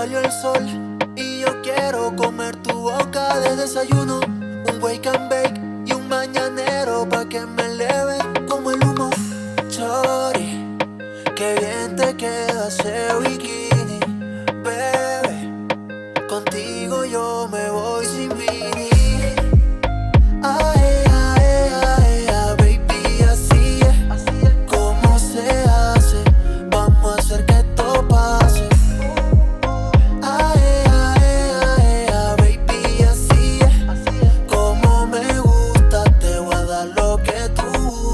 Salió el sol y yo quiero comer tu boca de desayuno. Un wake and bake y un mañanero pa' que me eleve como el humo. Chori, qué bien te queda ese bikini, bebé. Contigo yo me voy sin mini. Ae, ae, ae, ae, baby, así es como se hace. Vamos a hacer que esto pase. Ae, ae, ae, ae, baby, así es como me gusta. Te voy a dar lo que tú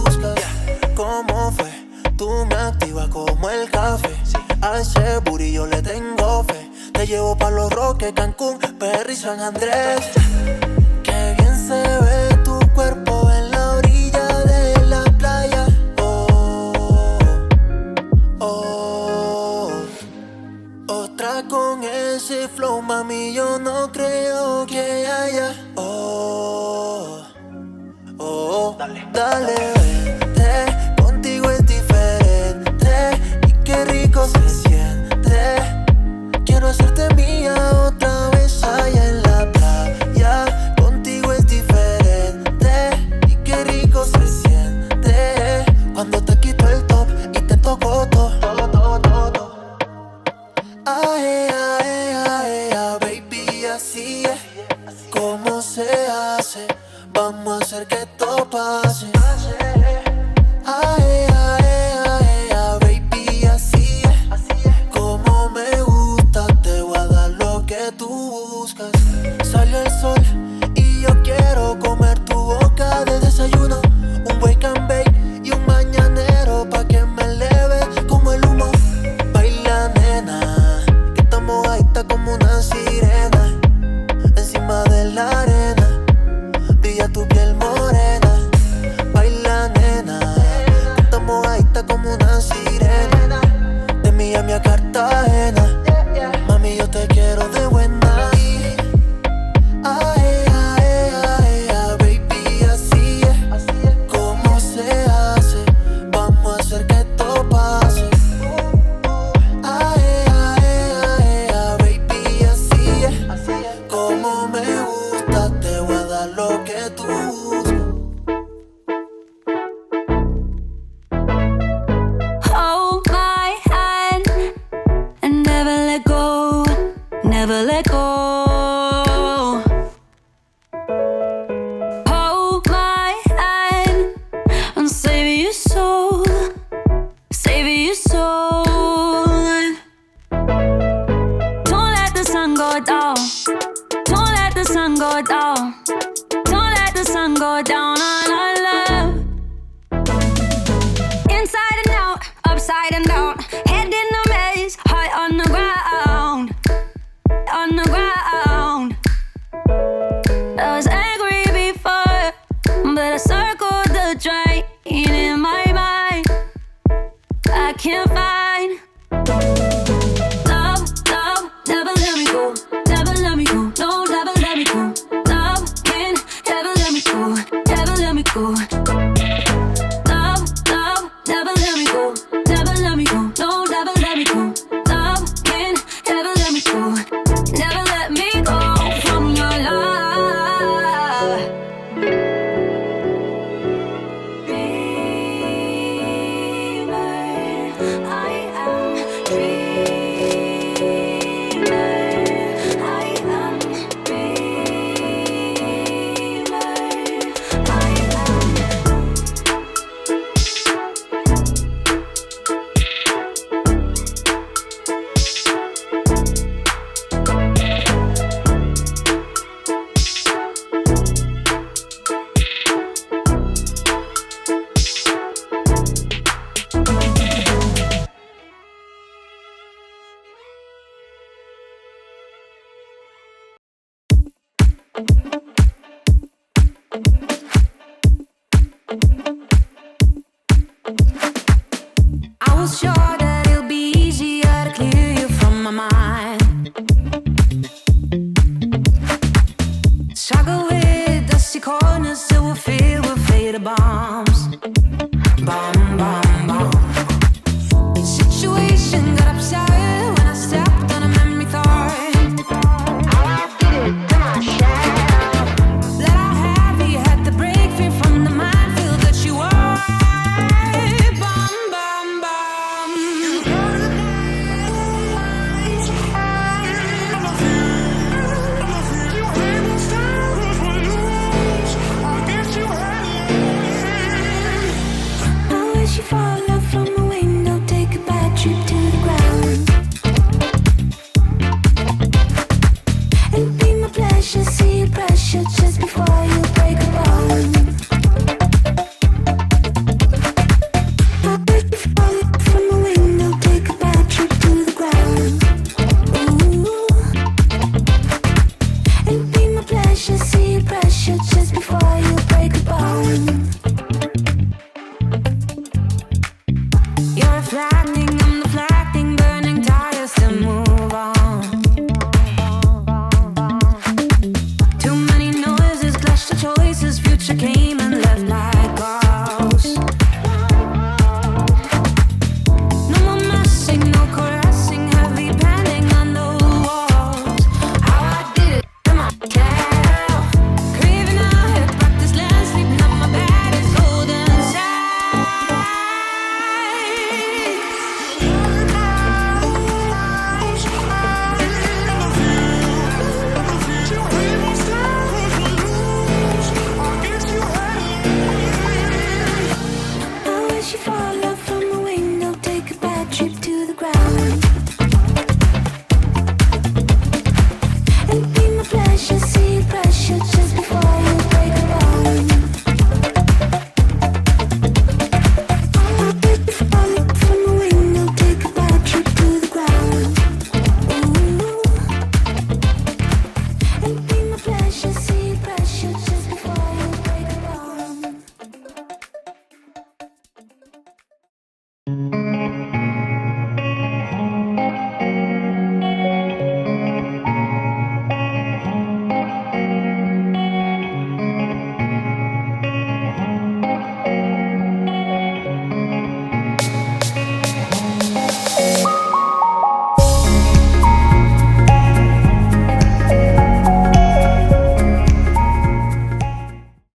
buscas. ¿Cómo fue? Tú me activas como el café. A ese booty yo le tengo fe. Te llevo pa' Los Roques, Cancún, PR y San Andrés. Qué bien se ve tu cuerpo en la orilla de la playa. Oh, oh. Otra con ese flow, mami, yo no creo que haya. Oh, oh, dale, vente, contigo es diferente. Y qué rico se siente. Quiero hacerte mía otra vez allá en la playa. Contigo es diferente. Y qué rico se siente cuando te quito el top y te toco todo. Ae, ae, ae, ae, baby, así es como se hace. Vamos a hacer que esto pase. Ae, ae, ae, ae, baby, así es como me gusta. Te voy a dar lo que tú buscas. Salió el sol y yo quiero comer tu boca de desayuno. Un wake and bake y un mañanero pa' que me eleve como el humo. Baila, nena, que estamos mojadita como una sirena. Encima de la arena brilla tu piel morena. Baila, nena, que estamos mojadita como una sirena. De Miami a Cartagena, mami, yo te quiero de buena. Ae, ae, ae, ae, baby, así es como se hace. Vamos a hacer que esto pase. Ae, ae, ae, ae, baby, así es como me gusta. Te voy a dar lo que tú buscas. Hold my hand and never let go, never let go. Hold my hand and save your soul, save your soul. Don't let the sun go down, don't let the sun go down, don't let the sun go down on our love. Inside and out, upside and down, head in a maze, heart on the ground, on the ground. I was angry before, but I circled the drain in my mind. I can't find love, love, never let me go, never let me go, no, never let me go. Love can never let me go, never let me go. Love, love, never let me go, never let me go, no, never let me go. Love can never let me go, never let me go from your love. Dreamer, I am dreamer, I am dreamer, I am. I was sure that it'll be easier to clear you from my mind. Struggle with dusty corners till we're filled with faded bombs. Bomb, bomb, bomb. Situation got upset when I stepped on a memory thought. wish you fall off from a window, take a bad trip to the ground. It'd be my pleasure, see your pressure just before you break a bone. I wish you fall off from a window, take a bad trip to the ground. Ooh. It'd be my pleasure, see your pressure just before you break a bone. You're reflecting, I'm deflecting, burning tires to move on. Too many noises, clash the choices, future came and left like ghosts. No more messing, no caressing, heavy panning on the walls. How I did it, come on, tell. Craving out, practice land, sleeping on my bed, it's golden side. I wish you fall